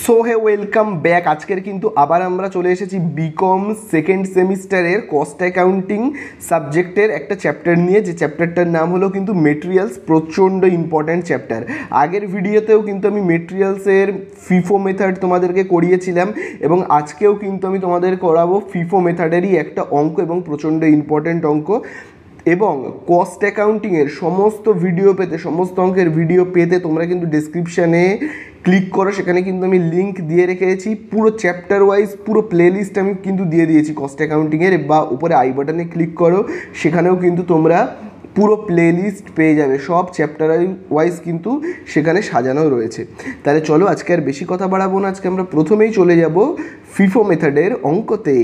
So hey welcome back. আজকের কিন্তু আবার আমরা চলে এসেছি বিকম সেকেন্ড সেমিস্টারের কস্ট অ্যাকাউন্টিং সাবজেক্টের একটা চ্যাপ্টার নিয়ে, যে চ্যাপ্টারটার নাম হলো কিন্তু মেটেরিয়ালস। প্রচণ্ড ইম্পর্ট্যান্ট চ্যাপ্টার। আগের ভিডিওতেও কিন্তু আমি মেটেরিয়ালসের ফিফো মেথড তোমাদেরকে করিয়েছিলাম এবং আজকেও কিন্তু আমি তোমাদের করাবো ফিফো মেথডেরই একটা অঙ্ক এবং প্রচণ্ড ইম্পর্ট্যান্ট অঙ্ক। এবং কস্ট অ্যাকাউন্টিংয়ের সমস্ত ভিডিও পেতে, সমস্ত অঙ্কের ভিডিও পেতে তোমরা কিন্তু ডেসক্রিপশানে ক্লিক করো, সেখানে কিন্তু আমি লিঙ্ক দিয়ে রেখেছি। পুরো চ্যাপ্টার ওয়াইজ পুরো প্লেলিস্ট আমি কিন্তু দিয়ে দিয়েছি কস্ট অ্যাকাউন্টিংয়ের, বা উপরে আই বাটনে ক্লিক করো, সেখানেও কিন্তু তোমরা পুরো প্লেলিস্ট পেয়ে যাবে। সব চ্যাপ্টার ওয়াইজ কিন্তু সেখানে সাজানো রয়েছে। তাহলে চলো, আজকে আর বেশি কথা বাড়াবো না, আজকে আমরা প্রথমেই চলে যাব ফিফো মেথডের অঙ্কতে।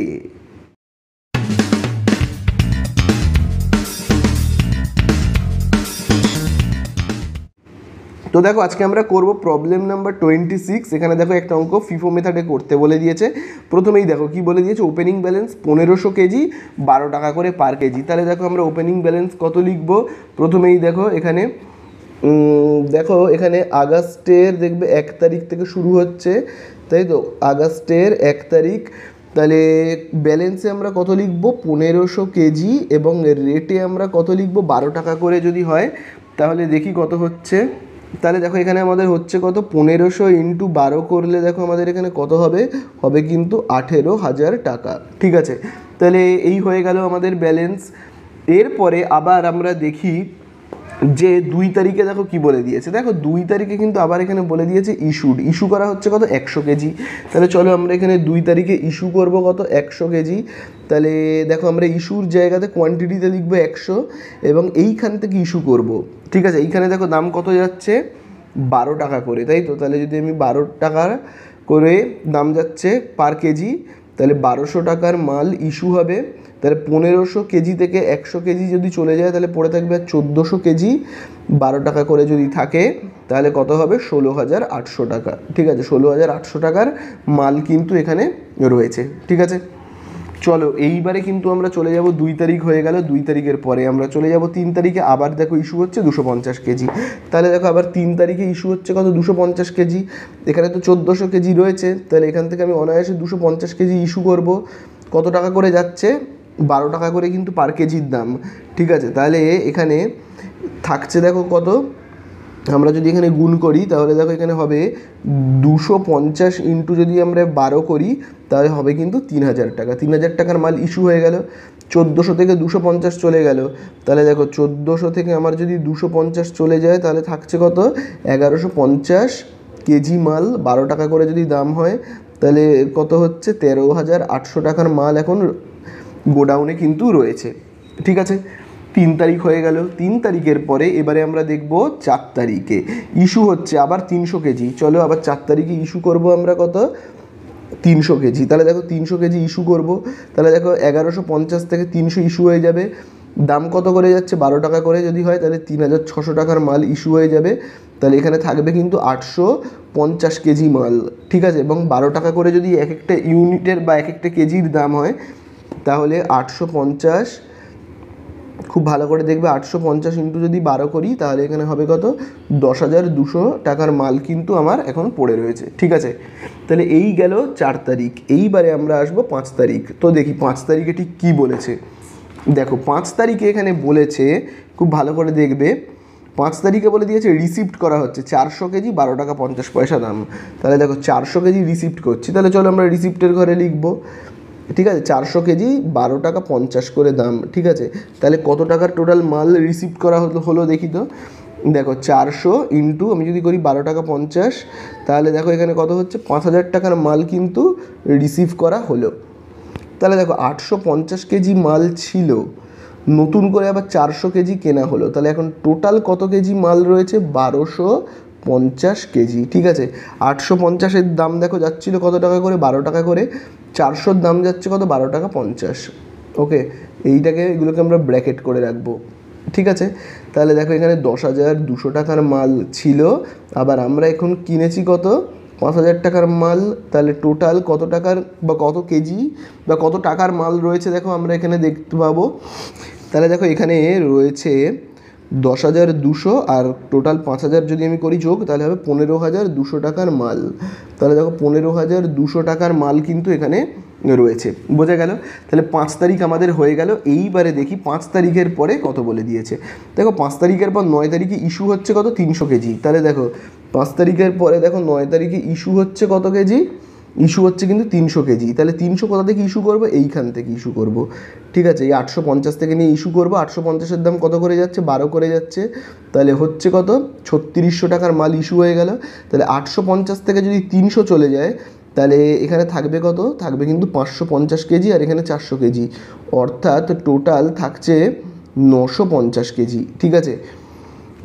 তো দেখো, আজকে আমরা করব প্রবলেম নাম্বার 26। এখানে দেখো একটা অঙ্ক ফিফো মেথডে করতে বলে দিয়েছে। প্রথমেই দেখো কি বলে দিয়েছে, ওপেনিং ব্যালেন্স 1500 কেজি, 12 টাকা করে পার কেজি। তাহলে দেখো আমরা ওপেনিং ব্যালেন্স কত লিখব। প্রথমেই দেখো এখানে আগস্টের দেখবে 1 তারিখ থেকে শুরু হচ্ছে, তাই তো, আগস্টের 1 তারিখ। তাহলে ব্যালেন্সে আমরা কত লিখব, 1500 কেজি, এবং রেটে আমরা কত লিখব, 12 টাকা করে যদি হয় তাহলে দেখি কত হচ্ছে। তাহলে দেখো এখানে আমাদের হচ্ছে কত, 1500 ইন্টু 12 করলে দেখো আমাদের এখানে কত হবে, হবে কিন্তু 18,000 টাকা। ঠিক আছে, তাহলে এই হয়ে গেল আমাদের ব্যালেন্স। এরপরে আবার আমরা দেখি যে 2 তারিখে দেখো কি বলে দিয়েছে। দেখো 2 তারিখে কিন্তু আবার এখানে বলে দিয়েছে ইস্যু করা হচ্ছে কত, 100 কেজি। তাহলে চলো আমরা এখানে 2 তারিখে ইস্যু করব কত, 100 কেজি। তাহলে দেখো আমরা ইস্যুর জায়গাতে কোয়ান্টিটিতে লিখবো 100 এবং এইখান থেকে ইস্যু করব। ঠিক আছে, এইখানে দেখো দাম কত যাচ্ছে, 12 টাকা করে, তাই তো। তাহলে যদি আমি 12 টাকা করে দাম যাচ্ছে পার কেজি, তাহলে 1200 টাকার মাল ইস্যু হবে। তাহলে 1500 কেজি থেকে 100 কেজি যদি চলে যায় তাহলে পড়ে থাকবে 1400 কেজি। 12 টাকা করে যদি থাকে তাহলে কত হবে, 16,800 টাকা। ঠিক আছে, 16,800 টাকার মাল কিন্তু এখানে রয়েছে। ঠিক আছে, চলো এইবারে কিন্তু আমরা চলে যাব, 2 তারিখ হয়ে গেল। 2 তারিখের পরে আমরা চলে যাব 3 তারিখে। আবার দেখো ইস্যু হচ্ছে 250 কেজি। তাহলে দেখো আবার 3 তারিখে ইস্যু হচ্ছে কত, 250 কেজি। এখানে তো 1400 কেজি রয়েছে, তাহলে এখান থেকে আমি অনায়াসে 250 কেজি ইস্যু করব। কত টাকা করে যাচ্ছে, 12 টাকা করে কিন্তু পার কেজির দাম। ঠিক আছে, তাহলে এখানে থাকছে দেখো কত, আমরা যদি এখানে গুণ করি তাহলে দেখো এখানে হবে 250 ইন্টু যদি আমরা 12 করি তাহলে হবে কিন্তু 3000 টাকা। 3000 টাকার মাল ইস্যু হয়ে গেল। 1400 থেকে 250 চলে গেল। তাহলে দেখো 1400 থেকে আমার যদি 250 চলে যায় তাহলে থাকছে কত, 1150 কেজি মাল। 12 টাকা করে যদি দাম হয় তাহলে কত হচ্ছে, 13,800 টাকার মাল এখন গোডাউনে কিন্তু রয়েছে। ঠিক আছে, 3 তারিখ হয়ে গেল। 3 তারিখের পরে এবারে আমরা দেখব 4 তারিখে ইস্যু হচ্ছে আবার 300 কেজি। চলো আবার 4 তারিখে ইস্যু করব আমরা কত, 300 কেজি। তাহলে দেখো 300 কেজি ইস্যু করব। তাহলে দেখো 1150 থেকে 300 ইস্যু হয়ে যাবে। দাম কত করে যাচ্ছে, 12 টাকা করে যদি হয় তাহলে 3,600 টাকার মাল ইস্যু হয়ে যাবে। তাহলে এখানে থাকবে কিন্তু 850 কেজি মাল। ঠিক আছে, এবং 12 টাকা করে যদি এক একটা ইউনিটের বা এক একটা কেজির দাম হয় তাহলে 850, খুব ভালো করে দেখবে, 850 ইন্টু যদি 12 করি তাহলে এখানে হবে কত, 10,200 টাকার মাল কিন্তু আমার এখন পড়ে রয়েছে। ঠিক আছে, তাহলে এই গেল 4 তারিখ। এইবারে আমরা আসবো 5 তারিখ। তো দেখি 5 তারিখে ঠিক কী বলেছে। দেখো 5 তারিখে এখানে বলেছে, খুব ভালো করে দেখবে, 5 তারিখে বলে দিয়েছে রিসিপ্ট করা হচ্ছে 400 কেজি, 12 টাকা 50 পয়সা দাম। তাহলে দেখো 400 কেজি রিসিপ্ট করছি। তাহলে চলো আমরা রিসিপ্টের ঘরে লিখবো। ঠিক আছে, 400 কেজি, 12 টাকা 50 করে দাম। ঠিক আছে, তাহলে কত টাকার টোটাল মাল রিসিভ করা হলো দেখি তো। দেখো 400 ইন্টু আমি যদি করি 12 টাকা 50, তাহলে দেখো এখানে কত হচ্ছে, 5,000 টাকার মাল কিন্তু রিসিভ করা হলো। তাহলে দেখো 850 কেজি মাল ছিল, নতুন করে আবার 400 কেজি কেনা হলো। তাহলে এখন টোটাল কত কেজি মাল রয়েছে, 1250 কেজি। ঠিক আছে, 850-এর দাম দেখো যাচ্ছিল কত টাকা করে, 12 টাকা করে। 400-র দাম যাচ্ছে কত, 12 টাকা 50। ওকে, এগুলোকে আমরা ব্র্যাকেট করে রাখবো। ঠিক আছে, তাহলে দেখো এখানে 10,200 টাকার মাল ছিল, আবার আমরা এখন কিনেছি কত, 5,000 টাকার মাল। তাহলে টোটাল কত টাকার বা কত কেজি বা কত টাকার মাল রয়েছে দেখো আমরা এখানে দেখতে পাবো। তাহলে দেখো এখানে রয়েছে 10,200 আর টোটাল 5,000 যদি আমি করি যোগ, তাহলে হবে 15,200 টাকার মাল। তাহলে দেখো 15,200 টাকার মাল কিন্তু এখানে রয়েছে, বোঝা গেল। তাহলে 5 তারিখ আমাদের হয়ে গেল। এইবারে দেখি 5 তারিখের পরে কত বলে দিয়েছে। দেখো 5 তারিখের পর 9 তারিখে ইস্যু হচ্ছে কত, 300 কেজি। তাহলে দেখো 5 তারিখের পরে দেখো 9 তারিখে ইস্যু হচ্ছে কত কেজি, ইস্যু হচ্ছে কিন্তু 300 কেজি। তাহলে 300 কোথা থেকে ইস্যু করবো, এইখান থেকে ইস্যু করব, ঠিক আছে। এই 850 থেকে নিয়ে ইস্যু করবো। 850-এর দাম কত করে যাচ্ছে, 12 করে যাচ্ছে। তাহলে হচ্ছে কত, 3600 টাকার মাল ইস্যু হয়ে গেল। তাহলে 850 থেকে যদি 300 চলে যায়, তাহলে এখানে থাকবে কত, থাকবে কিন্তু 550 কেজি, আর এখানে 400 কেজি, অর্থাৎ টোটাল থাকছে 950 কেজি, ঠিক আছে।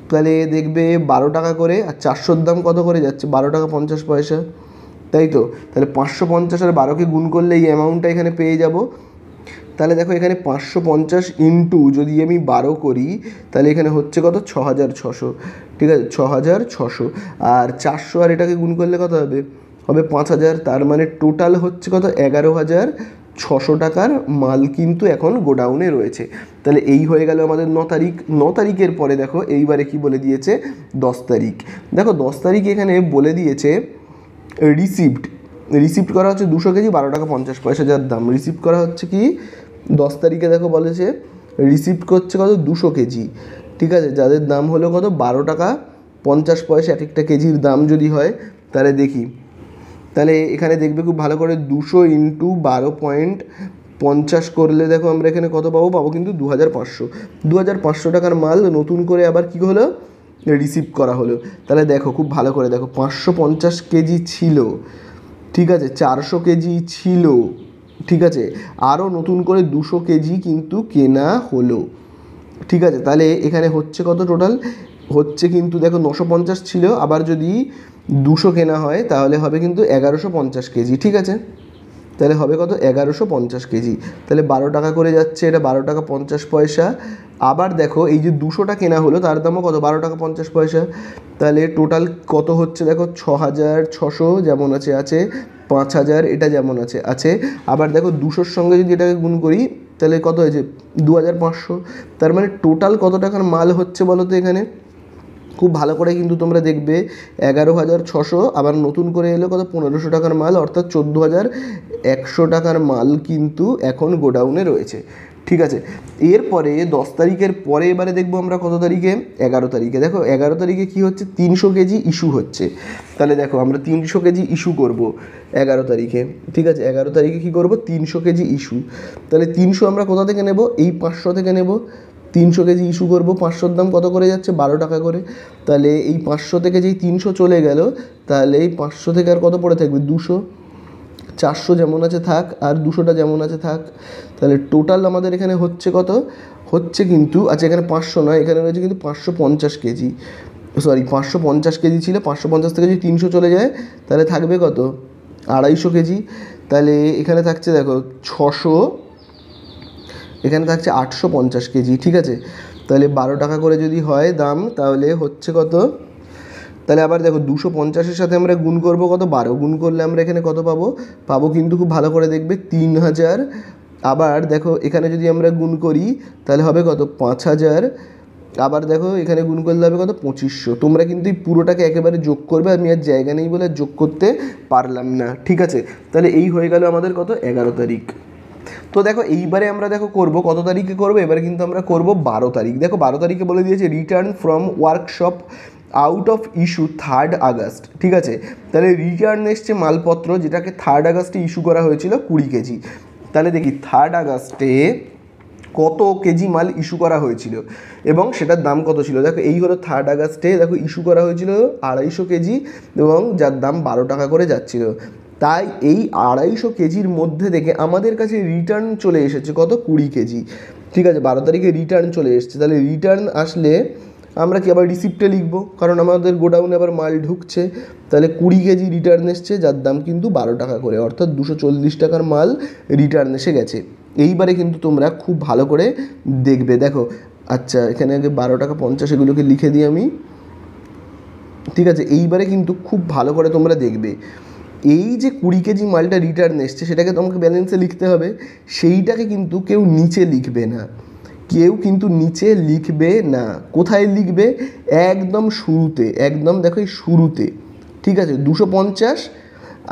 তাহলে দেখবে 12 টাকা করে, আর 400-র দাম কত করে যাচ্ছে, 12 টাকা 50 পয়সা, তাই তো। তাহলে 550 আর 12কে গুণ করলে এই অ্যামাউন্টটা এখানে পেয়ে যাব। তাহলে দেখো এখানে 550 ইন্টু যদি আমি 12 করি, তাহলে এখানে হচ্ছে কত, 6,600, ঠিক আছে, 6,600। আর 400 আর এটাকে গুণ করলে কত হবে, হবে 5,000। তার মানে টোটাল হচ্ছে কত, 11,600 টাকার মাল কিন্তু এখন গোডাউনে রয়েছে। তাহলে এই হয়ে গেল আমাদের 9 তারিখ। 9 তারিখের পরে দেখো এইবারে কি বলে দিয়েছে, 10 তারিখ। দেখো 10 তারিখ এখানে বলে দিয়েছে রিসিপ্ট করা হচ্ছে 200 কেজি, 12 টাকা 50 পয়সা যার দাম। রিসিপ্ট করা হচ্ছে কি 10 তারিখে, দেখো বলেছে রিসিপ্ট করছে কত, 200 কেজি, ঠিক আছে, যাদের দাম হলো কত, 12 টাকা 50 পয়সা এক একটা কেজির দাম যদি হয়। তাহলে দেখি, তাহলে এখানে দেখবে খুব ভালো করে, 200 ইন্টু 12.50 করলে দেখো আমরা এখানে কত পাবো কিন্তু 2,500 টাকার মাল নতুন করে আবার কি হলো, রিসিভ করা হলো। তাহলে দেখো খুব ভালো করে দেখো, 550 কেজি ছিল, ঠিক আছে, 400 কেজি ছিল, ঠিক আছে, আরও নতুন করে 200 কেজি কিন্তু কেনা হলো, ঠিক আছে। তাহলে এখানে হচ্ছে কত টোটাল, হচ্ছে কিন্তু দেখো 950 ছিল, আবার যদি 200 কেনা হয় তাহলে হবে কিন্তু 1150 কেজি, ঠিক আছে। তাহলে হবে কত, 1150 কেজি। তাহলে 12 টাকা করে যাচ্ছে, এটা 12 টাকা 50 পয়সা। আবার দেখো এই যে 200টা কেনা হলো তার দামও কত, 12 টাকা 50 পয়সা। তাহলে টোটাল কত হচ্ছে দেখো, 6,600 যেমন আছে, 5,000 এটা যেমন আছে। আবার দেখো 200-র সঙ্গে যদি এটাকে গুণ করি, তাহলে কত হয়েছে, 2,500। তার মানে টোটাল কত টাকার মাল হচ্ছে বলো তো এখানে, খুব ভালো করে কিন্তু তোমরা দেখবে, 11,600, আবার নতুন করে এলো কত, 1,500 টাকার মাল, অর্থাৎ 14,100 টাকার মাল কিন্তু এখন গোডাউনে রয়েছে, ঠিক আছে। এরপরে 10 তারিখের পরে এবারে দেখবো আমরা কত তারিখে, 11 তারিখে। দেখো 11 তারিখে কী হচ্ছে, 300 কেজি ইস্যু হচ্ছে। তাহলে দেখো আমরা 300 কেজি ইস্যু করব 11 তারিখে, ঠিক আছে। 11 তারিখে কী করব, 300 কেজি ইস্যু। তাহলে 300 আমরা কোথা থেকে নেব, এই 500 থেকে নেব। 300 কেজি ইস্যু করব, 500-র দাম কত করে যাচ্ছে, 12 টাকা করে। তাহলে এই 500 থেকে যেই 300 চলে গেল, তাহলে এই 500 থেকে আর কত পড়ে থাকবে, 200। 400 যেমন আছে থাক, আর 200টা যেমন আছে থাক। তাহলে টোটাল আমাদের এখানে হচ্ছে কত, হচ্ছে কিন্তু, আচ্ছা এখানে 500 নয়, এখানে রয়েছে কিন্তু 550 কেজি, সরি 550 কেজি ছিল। 550 থেকে যদি 300 চলে যায়, তাহলে থাকবে কত, 250 কেজি। তাহলে এখানে থাকছে দেখো 600, এখানে থাকছে 850 কেজি, ঠিক আছে। তাহলে 12 টাকা করে যদি হয় দাম, তাহলে হচ্ছে কত, তাহলে আবার দেখো 250-এর সাথে আমরা গুণ করবো কত, 12 গুণ করলে আমরা এখানে কত পাবো কিন্তু খুব ভালো করে দেখবে, 3,000। আবার দেখো এখানে যদি আমরা গুণ করি তাহলে হবে কত, 5,000। আবার দেখো এখানে গুণ করলে হবে কত, 2,500। তোমরা কিন্তু এই পুরোটাকে একেবারে যোগ করবে, আমি আর জায়গা নেই বলে যোগ করতে পারলাম না, ঠিক আছে। তাহলে এই হয়ে গেল আমাদের কত, 11 তারিখ। তো দেখো এইবারে আমরা দেখো করব কত তারিখে করব, এবারে কিন্তু আমরা করব 12 তারিখ। দেখো 12 তারিখে বলে দিয়েছে return from workshop out of issue 3 August, ঠিক আছে। তাহলে রিটার্ন এসছে মালপত্র, যেটাকে 3 আগস্টে ইস্যু করা হয়েছিল 20 কেজি। তাহলে দেখি 3 আগস্টে কত কেজি মাল ইস্যু করা হয়েছিল এবং সেটার দাম কত ছিল। দেখো এই হলো 3 আগস্টে, দেখো ইস্যু করা হয়েছিল 250 কেজি এবং যার দাম 12 টাকা করে যাচ্ছিল। তাই এই 250 কেজির মধ্যে থেকে আমাদের কাছে রিটার্ন চলে এসেছে কত, 20 কেজি, ঠিক আছে। 12 তারিখে রিটার্ন চলে এসেছে। তাহলে রিটার্ন আসলে আমরা কি আবার রিসিপ্টে লিখবো, কারণ আমাদের গোডাউনে আবার মাল ঢুকছে। তাহলে 20 কেজি রিটার্ন এসছে, যার দাম কিন্তু 12 টাকা করে, অর্থাৎ 240 টাকার মাল রিটার্ন এসে গেছে। এইবারে কিন্তু তোমরা খুব ভালো করে দেখবে, দেখো আচ্ছা এখানে আগে 12 টাকা 50 এগুলোকে লিখে দিই আমি, ঠিক আছে। এইবারে কিন্তু খুব ভালো করে তোমরা দেখবে, এই যে 20 কেজি মালটা রিটার্ন এসছে সেটাকে তোমাকে ব্যালেন্সে লিখতে হবে, সেইটাকে কিন্তু কেউ নিচে লিখবে না। কেউ কিন্তু নিচে লিখবে না। কোথায় লিখবে? একদম শুরুতে, একদম দেখো এই শুরুতে, ঠিক আছে। 250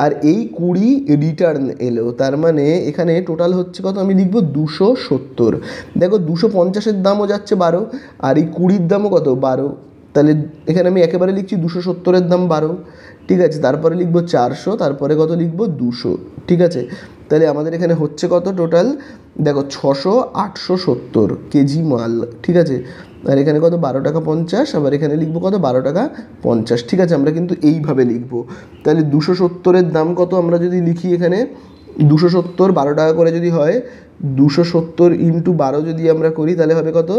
আর এই 20 রিটার্ন এলো, তার মানে এখানে টোটাল হচ্ছে কত, আমি লিখবো 270। দেখো 250-এর দামও যাচ্ছে 12, আর এই 20-র দামও কত, 12। তাহলে এখানে আমি একেবারে লিখছি 270-এর দাম 12, ঠিক আছে। তারপরে লিখবো 400, তারপরে কত লিখবো 200, ঠিক আছে। তাহলে আমাদের এখানে হচ্ছে কত টোটাল, দেখো 670 কেজি মাল, ঠিক আছে। আর এখানে কত, 12 টাকা 50, আবার এখানে লিখবো কত, 12 টাকা 50, ঠিক আছে। আমরা কিন্তু এইভাবে লিখবো। তাহলে 270-এর দাম কত আমরা যদি লিখি এখানে, 270 12 টাকা করে যদি হয়, 270 ইন্টু 12 যদি আমরা করি তাহলে হবে কত,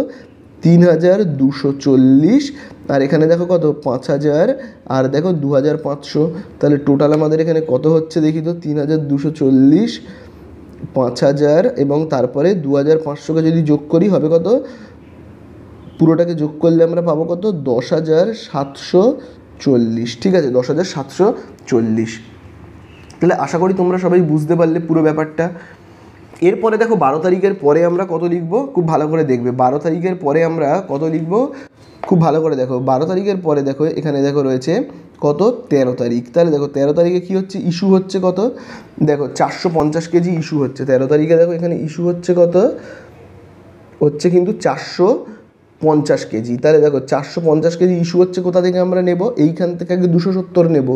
3240। আর এখানে দেখো কত, 5000, আর দেখো 2500। তাহলে টোটাল আমাদের এখানে কত হচ্ছে দেখি তো, 3240, 5000 এবং তারপরে 2500কে যদি যোগ করি হবে কত, পুরোটাকে যোগ করলে আমরা পাবো কত, 10740, ঠিক আছে, 10740। তাহলে আশা করি তোমরা সবাই বুঝতে পারলে পুরো ব্যাপারটা। এরপরে দেখো 12 তারিখের পরে আমরা কত লিখবো, খুব ভালো করে দেখবে। 12 তারিখের পরে আমরা কত লিখবো, খুব ভালো করে দেখো। 12 তারিখের পরে দেখো এখানে দেখো রয়েছে কত, 13 তারিখ। তাহলে দেখো 13 তারিখে কী হচ্ছে, ইস্যু হচ্ছে কত, দেখো 450 কেজি ইস্যু হচ্ছে 13 তারিখে। দেখো এখানে ইস্যু হচ্ছে কত, হচ্ছে কিন্তু 450 কেজি। তাহলে দেখো 450 কেজি ইস্যু হচ্ছে, কোথা থেকে আমরা নেব, এইখান থেকে আগে 270 নেব,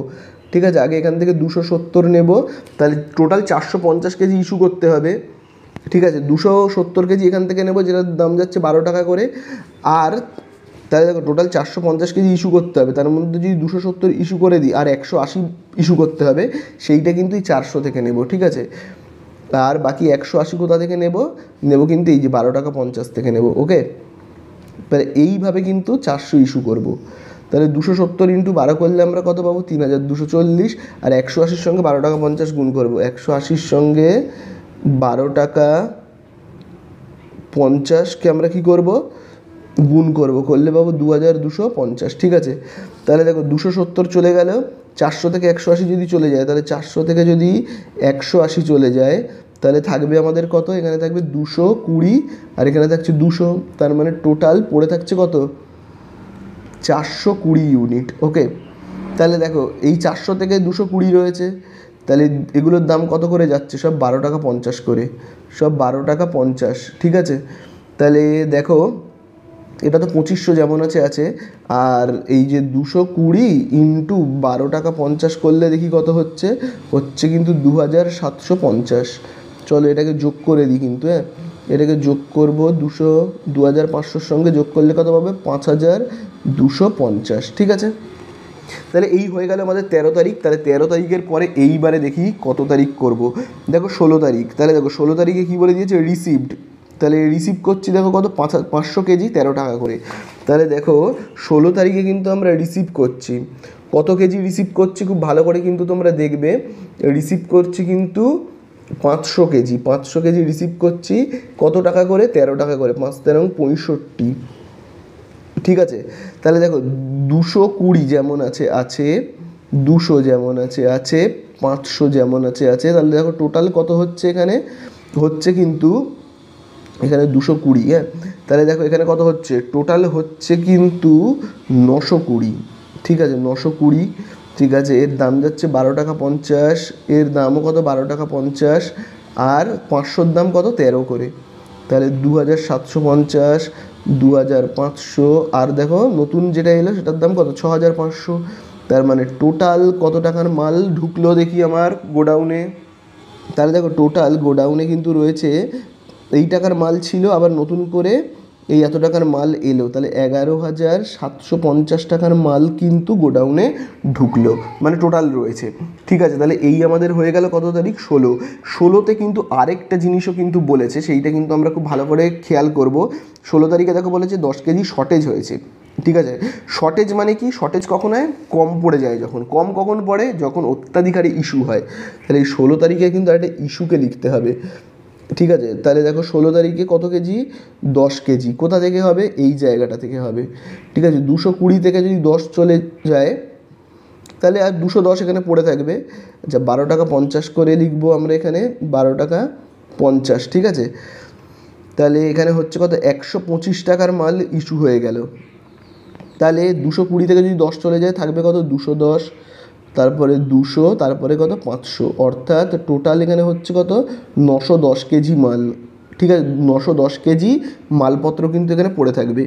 ঠিক আছে। আগে এখান থেকে 270 নেব, তাহলে টোটাল 450 কেজি ইস্যু করতে হবে, ঠিক আছে। 270 কেজি এখান থেকে নেব, যেটার দাম যাচ্ছে 12 টাকা করে। আর তাহলে দেখো টোটাল 450 কেজি ইস্যু করতে হবে, তার মধ্যে যদি 270 ইস্যু করে দিই আর 180 ইস্যু করতে হবে, সেইটা কিন্তু এই 400 থেকে নেব, ঠিক আছে। আর বাকি 180 কোথা থেকে নেব, কিন্তু এই যে 12 টাকা 50 থেকে নেব, ওকে। তাহলে এইভাবে কিন্তু 400 ইস্যু করব। তাহলে 270 ইন্টু 12 করলে আমরা কত পাবো, 3240। আর 180-র সঙ্গে 12 টাকা 50 গুণ করবো, 180-র সঙ্গে 12 টাকা 50কে আমরা কি করব, গুণ করব, করলে পাবো 2250, ঠিক আছে। তাহলে দেখো 270 চলে গেল, 400 থেকে 180 যদি চলে যায়, তাহলে 400 থেকে যদি 180 চলে যায়, তাহলে থাকবে আমাদের কত, এখানে থাকবে 220, আর এখানে থাকছে 200, তার মানে টোটাল পড়ে থাকছে কত, 420 ইউনিট, ওকে। তাহলে দেখো এই 400 থেকে 220 রয়েছে, তাহলে এগুলোর দাম কত করে যাচ্ছে, সব 12 টাকা 50 করে, সব 12 টাকা 50, ঠিক আছে। তাহলে দেখো এটা তো 2500 যেমন আছে আছে, আর এই যে 220 ইন্টু 12 টাকা 50 করলে দেখি কত হচ্ছে, কিন্তু 2750। চলো এটাকে যোগ করে দিই কিন্তু, হ্যাঁ এটাকে যোগ করব, 2500-র সঙ্গে যোগ করলে কত পাবে, 5250, ঠিক আছে। তাহলে এই হয়ে গেল আমাদের 13 তারিখ। তাহলে 13 তারিখের পরে এইবারে দেখি কত তারিখ করব। দেখো 16 তারিখ। তাহলে দেখো 16 তারিখে কী বলে দিয়েছে, রিসিভড। তাহলে রিসিভ করছি দেখো কত, 500 কেজি 13 টাকা করে। তাহলে দেখো 16 তারিখে কিন্তু আমরা রিসিভ করছি কত কেজি রিসিভ করছি, খুব ভালো করে কিন্তু তোমরা দেখবে। রিসিভ করছি কিন্তু 500 কেজি, 500 কেজি রিসিভ করছি, কত টাকা করে, 13 টাকা করে, 5 13 65, ঠিক আছে। তাহলে দেখো 220 যেমন আছে আছে, 200 যেমন আছে আছে, 500 যেমন আছে আছে। তাহলে দেখো টোটাল কত হচ্ছে, এখানে হচ্ছে কিন্তু এখানে 220, হ্যাঁ। তাহলে দেখো এখানে কত হচ্ছে, টোটাল হচ্ছে কিন্তু 920, ঠিক আছে, 920, ঠিক আছে। এর দাম যাচ্ছে 12 টাকা 50, এর দামও কত, 12 টাকা 50, আর 500-র দাম কত, 13 করে। তাহলে 2750, 2500, আর দেখো নতুন যেটা এলো সেটার দাম কত, 6500। তার মানে টোটাল কত টাকার মাল ঢুকলো দেখি আমার গোডাউনে। তাহলে দেখো টোটাল গোডাউনে কিন্তু রয়েছে, এই টাকার মাল ছিল, আবার নতুন করে এই এত টাকার মাল এলো, তাহলে 11,750 টাকার মাল কিন্তু গোডাউনে ঢুকলো, মানে টোটাল রয়েছে, ঠিক আছে। তাহলে এই আমাদের হয়ে গেল কত তারিখ, 16। 16তে কিন্তু আরেকটা জিনিসও কিন্তু বলেছে, সেইটা কিন্তু আমরা খুব ভালো করে খেয়াল করব। 16 তারিখে দেখো বলেছে 10 কেজি শর্টেজ হয়েছে, ঠিক আছে। শর্টেজ মানে কি, শর্টেজ কখন হয়, কম পড়ে যায় যখন, কম কখন পড়ে, যখন অত্যাধিকারী ইস্যু হয়। তাহলে এই 16 তারিখে কিন্তু একটা ইস্যুকে লিখতে হবে, ঠিক আছে। তাহলে দেখো 16 তারিখে কত কেজি, 10 কেজি, কোথা থেকে হবে, এই জায়গাটা থেকে হবে, ঠিক আছে। 220 থেকে যদি 10 চলে যায়, তাহলে আর 210 এখানে পড়ে থাকবে। আচ্ছা 12 টাকা 50 করে লিখবো আমরা এখানে, 12 টাকা 50, ঠিক আছে। তাহলে এখানে হচ্ছে কত 125 টাকার মাল ইস্যু হয়ে গেল। তাহলে 220 থেকে যদি 10 চলে যায় থাকবে কত 210, তারপরে 200, তারপরে কত 500, অর্থাৎ টোটাল এখানে হচ্ছে কত 910 কেজি মাল। ঠিক আছে, 910 কেজি মালপত্র কিন্তু এখানে পড়ে থাকবে।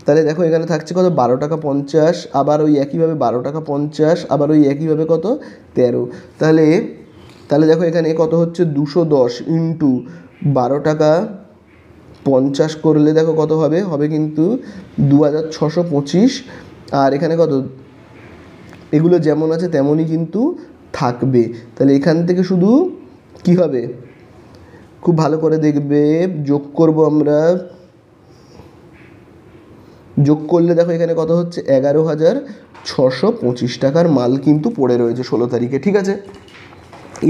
তাহলে দেখো এখানে থাকছে কত 12 টাকা 50, আবার ওই একইভাবে 12 টাকা 50, আবার ওই একইভাবে কত 13। তাহলে তাহলে দেখো এখানে কত হচ্ছে 210 ইন্টু 12 টাকা 50 করলে দেখো কত হবে, হবে কিন্তু 2625। আর এখানে কত, এগুলো যেমন আছে তেমনই কিন্তু থাকবে। তাহলে এখান থেকে শুধু কি হবে, খুব ভালো করে দেখবে, যোগ করব আমরা। যোগ করলে দেখো এখানে কত হচ্ছে 11,625 টাকার মাল কিন্তু পড়ে রয়েছে 16 তারিখে। ঠিক আছে,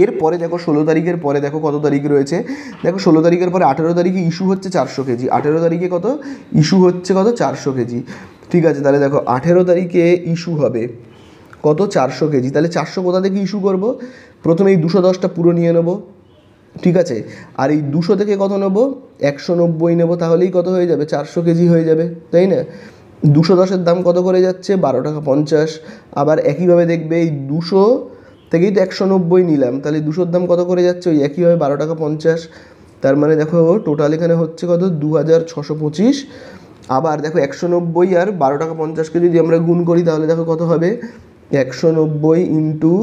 এরপরে দেখো 16 তারিখের পরে দেখো কত তারিখ রয়েছে। দেখো 16 তারিখের পরে 18 তারিখে ইস্যু হচ্ছে 400 কেজি। 18 তারিখে কত ইস্যু হচ্ছে, কত 400 কেজি। ঠিক আছে, তাহলে দেখো 18 তারিখে ইস্যু হবে কত 400 কেজি। তাহলে 400 কোথা থেকে ইস্যু করব, প্রথমে এই 210টা পুরো নিয়ে নেব। ঠিক আছে, আর এই 200 থেকে কত নেব 190 নেব, তাহলেই কত হয়ে যাবে 400 কেজি হয়ে যাবে, তাই না। 210-এর দাম কত করে যাচ্ছে 12 টাকা 50। আবার একইভাবে দেখবে এই 200 থেকেই তো 190 নিলাম, তাহলে 200-র দাম কত করে যাচ্ছে ওই একইভাবে 12 টাকা 50। তার মানে দেখো টোটাল এখানে হচ্ছে কত 2625। আবার দেখো 190 আর 12 টাকা 50কে যদি আমরা গুণ করি তাহলে দেখো কত হবে 190 ইন্টু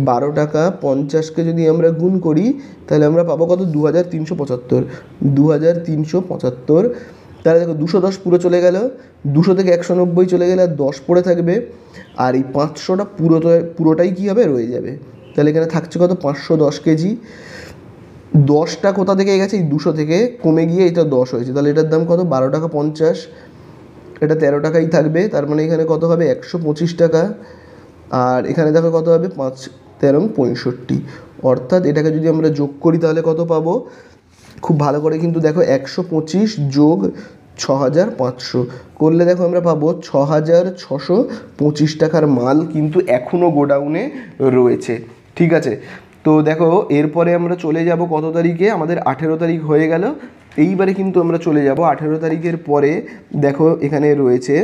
12 টাকা 50কে যদি আমরা গুণ করি তাহলে আমরা পাবো কত 2375। 2375। তাহলে দেখো 210 পুরো চলে গেল, 200 থেকে 190 চলে গেলে আর 10 পড়ে থাকবে, আর এই 500টা পুরোটাই কী হবে রয়ে যাবে। তাহলে এখানে থাকছে কত 510 কেজি। 10টা কোথা থেকে গেছে এই 200 থেকে কমে গিয়ে এটা 10 হয়েছে, তাহলে এটার দাম কত 12 টাকা 50, এটা 13 টাকাই থাকবে। তার মানে এখানে কত হবে 125 টাকা। আর এখানে দেখো কত হবে 5 13 65, অর্থাৎ এটাকে যদি আমরা যোগ করি তাহলে কত পাবো, খুব ভালো করে কিন্তু দেখো 125 যোগ 6500 করলে দেখো আমরা পাবো 6625 টাকার মাল কিন্তু এখনও গোডাউনে রয়েছে। ঠিক আছে, তো দেখো এরপরে আমরা চলে যাব কত তারিখে, আমাদের 18 তারিখ হয়ে গেল। এইবারে কিন্তু আমরা চলে যাব 18 তারিখের পরে। দেখো এখানে রয়েছে,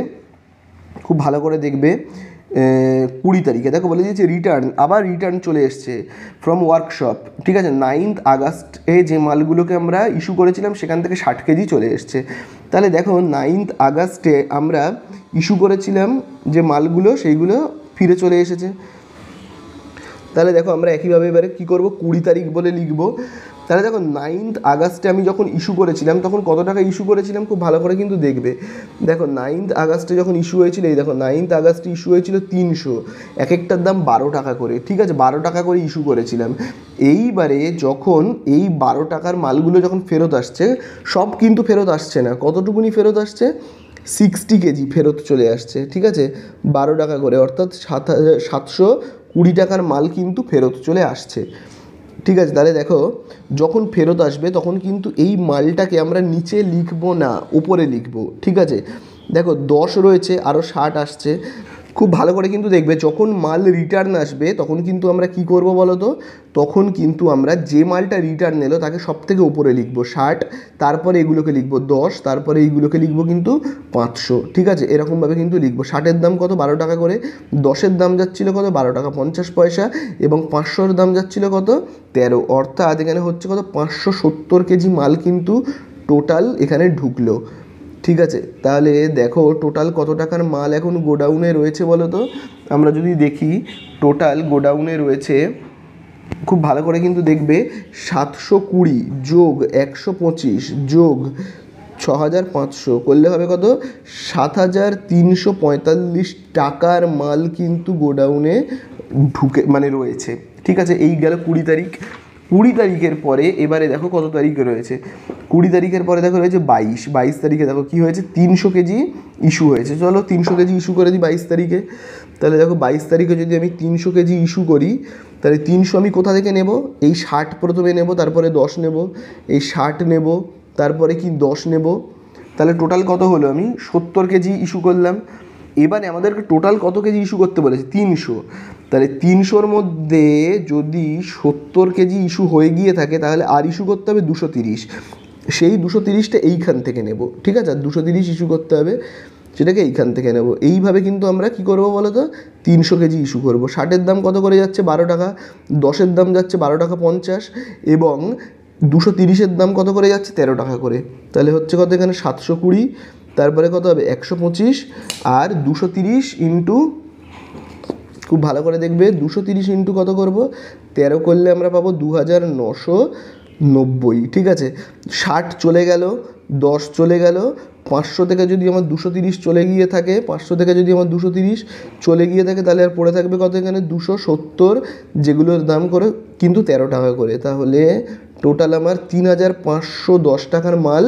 খুব ভালো করে দেখবে 20 তারিখে দেখো বলে দিয়েছে রিটার্ন, আবার রিটার্ন চলে এসছে ফ্রম ওয়ার্কশপ। ঠিক আছে, 9 আগস্টে যে মালগুলোকে আমরা ইস্যু করেছিলাম সেখান থেকে 60 কেজি চলে এসছে। তাহলে দেখো 9 আগস্টে আমরা ইস্যু করেছিলাম যে মালগুলো সেইগুলো ফিরে চলে এসেছে। তাহলে দেখো আমরা একইভাবে এবারে কী করবো 20 তারিখ বলে লিখবো। তাহলে দেখো 9 আগস্টে আমি যখন ইস্যু করেছিলাম তখন কত টাকা ইস্যু করেছিলাম খুব ভালো করে কিন্তু দেখবে। দেখো 9 আগস্টে যখন ইস্যু হয়েছিল, এই দেখো 9 আগস্টে ইস্যু হয়েছিল 300, এক একটার দাম 12 টাকা করে। ঠিক আছে, 12 টাকা করে ইস্যু করেছিলাম। এইবারে যখন এই 12 টাকার মালগুলো যখন ফেরত আসছে, সব কিন্তু ফেরত আসছে না, কতটুকুনি ফেরত আসছে 60 কেজি ফেরত চলে আসছে। ঠিক আছে, 12 টাকা করে, অর্থাৎ 720 টাকার মাল কিন্তু ফেরত চলে আসছে। ঠিক আছে, তাহলে দেখো যখন ফেরত আসবে তখন কিন্তু এই মালটাকে আমরা নিচে লিখবো না, উপরে লিখবো। ঠিক আছে, দেখো 10 রয়েছে, আরও 60 আসছে। খুব ভালো করে কিন্তু দেখবে যখন মাল রিটার্ন আসবে তখন কিন্তু আমরা কি করব বলো তো, তখন কিন্তু আমরা যে মালটা রিটার্ন এলো তাকে সব থেকে উপরে লিখবো 60, তারপরে এগুলোকে লিখবো 10, তারপরে এইগুলোকে লিখবো কিন্তু 500। ঠিক আছে, এরকমভাবে কিন্তু লিখবো। 60-এর দাম কত 12 টাকা করে, 10-এর দাম যাচ্ছিলো কত 12 টাকা 50 পয়সা, এবং 500-এর দাম যাচ্ছিলো কত 13, অর্থাৎ এখানে হচ্ছে কত 570 কেজি মাল কিন্তু টোটাল এখানে ঢুকলো। ঠিক আছে, তাহলে দেখো টোটাল কত টাকার মাল এখন গোডাউনে রয়েছে বলো তো। আমরা যদি দেখি টোটাল গোডাউনে রয়েছে, খুব ভালো করে কিন্তু দেখবে 720 যোগ 125 যোগ 6500 করলে হবে কত 7345 টাকার মাল কিন্তু গোডাউনে ঢুকে মানে রয়েছে। ঠিক আছে, এই গেল 20 তারিখ। 20 তারিখের পরে এবারে দেখো কত তারিখে রয়েছে, 20 তারিখের পরে দেখো রয়েছে 22 তারিখে দেখো কী হয়েছে 300 কেজি ইস্যু হয়েছে। চলো 300 কেজি ইস্যু করে দিই 22 তারিখে। তাহলে দেখো 22 তারিখে যদি আমি 300 কেজি ইস্যু করি তাহলে 300 আমি কোথা থেকে নেব, এই 60 প্রথমে নেব, তারপরে 10 নেব, এই 60 নেব, তারপরে কি 10 নেব, তাহলে টোটাল কত হলো আমি 70 কেজি ইস্যু করলাম। এবারে আমাদেরকে টোটাল কত কেজি ইস্যু করতে বলেছে 300, তাহলে 300-র মধ্যে যদি 70 কেজি ইস্যু হয়ে গিয়ে থাকে তাহলে আর ইস্যু করতে হবে 230। সেই 230টা এইখান থেকে নেব, ঠিক আছে? আর 230 ইস্যু করতে হবে, সেটাকে এইখান থেকে নেব। এইভাবে কিন্তু আমরা কি করব বলো তো, 300 কেজি ইস্যু করব। 60-এর দাম কত করে যাচ্ছে? 12 টাকা। 10-এর দাম যাচ্ছে 12 টাকা 50, এবং 230-এর দাম কত করে যাচ্ছে? 13 টাকা করে। তাহলে হচ্ছে কত এখানে? 720, তারপরে কত হবে? 125, আর 230 ইন্টু, খুব ভালো করে দেখবে, 230 ইন্টু কত করব? 13 করলে আমরা পাবো 2990, ঠিক আছে? 60 চলে গেল, 10 চলে গেল, 500 থেকে যদি আমার 230 চলে গিয়ে থাকে, 500 থেকে যদি আমার 230 চলে গিয়ে থাকে, তাহলে আর পড়ে থাকবে কত এখানে? 270, যেগুলোর দাম করে কিন্তু 13 টাকা করে। তাহলে টোটাল আমার 3510 টাকার মাল,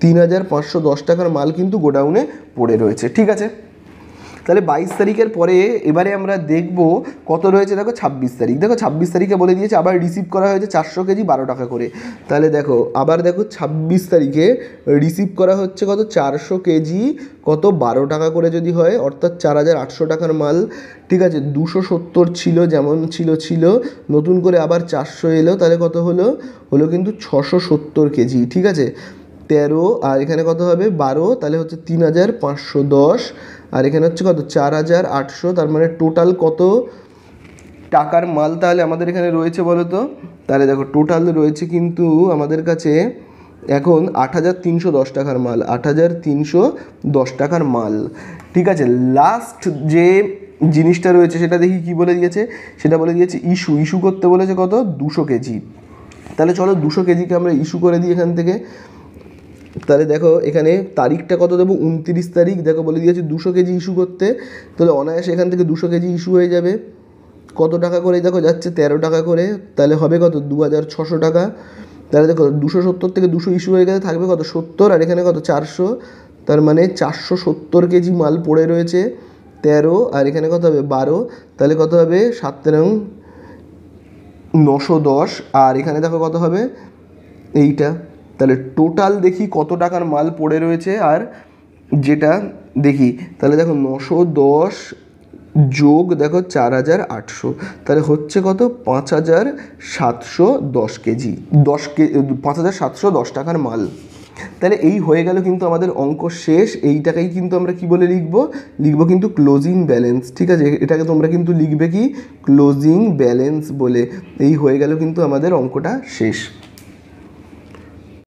3510 টাকার মাল কিন্তু গোডাউনে পড়ে রয়েছে, ঠিক আছে? তাহলে 22 তারিখের পরে এবারে আমরা দেখব কত রয়েছে। দেখো 26 তারিখ, দেখো 26 তারিখে বলে দিয়েছে আবার রিসিভ করা হয়েছে 400 কেজি 12 টাকা করে। তাহলে দেখো আবার দেখো 26 তারিখে রিসিভ করা হচ্ছে কত? 400 কেজি কত? 12 টাকা করে যদি হয়, অর্থাৎ 4800 টাকার মাল, ঠিক আছে? 270 ছিল, যেমন ছিল, নতুন করে আবার 400 এলো, তাহলে কত হলো? হলো কিন্তু 670 কেজি, ঠিক আছে? 13 আর এখানে কত হবে? 12, তাহলে হচ্ছে 3510, আর এখানে হচ্ছে কত? 4800, তার মানে টোটাল কত টাকার মাল তাহলে আমাদের এখানে রয়েছে বলো তো? তাহলে দেখো টোটাল রয়েছে কিন্তু আমাদের কাছে এখন 8310 টাকার মাল, 8310 টাকার মাল, ঠিক আছে? লাস্ট যে জিনিসটা রয়েছে সেটা দেখি কি বলে দিয়েছে। সেটা বলে দিয়েছে ইস্যু করতে বলেছে কত? 200 কেজি। তাহলে চলো 200 কেজিকে আমরা ইস্যু করে দিই এখান থেকে। তাহলে দেখো এখানে তারিখটা কত দেবো? 29 তারিখ। দেখো বলে দিয়েছে 200 কেজি ইস্যু করতে, তাহলে অনায়াসে এখান থেকে 200 কেজি ইস্যু হয়ে যাবে। কত টাকা করে দেখো যাচ্ছে? 13 টাকা করে। তাহলে হবে কত? 2600 টাকা। তাহলে দেখো 270 থেকে 200 ইস্যু হয়ে গেলে থাকবে কত? 70, আর এখানে কত? 400, তার মানে 470 কেজি মাল পড়ে রয়েছে। 13 আর এখানে কত হবে? 12, তাহলে কত হবে? 7 910, আর এখানে দেখো কত হবে? এইটা। তাহলে টোটাল দেখি কত টাকার মাল পড়ে রয়েছে, আর যেটা দেখি, তাহলে দেখো 910 যোগ দেখো 4800, তাহলে হচ্ছে কত? 5710 কেজি, 5710 টাকার মাল। তাহলে এই হয়ে গেল কিন্তু আমাদের অঙ্ক শেষ। এইটাকেই কিন্তু আমরা কি বলে লিখবো কিন্তু ক্লোজিং ব্যালেন্স, ঠিক আছে? এটাকে তোমরা কিন্তু লিখবে কি? ক্লোজিং ব্যালেন্স বলে। এই হয়ে গেল কিন্তু আমাদের অঙ্কটা শেষ।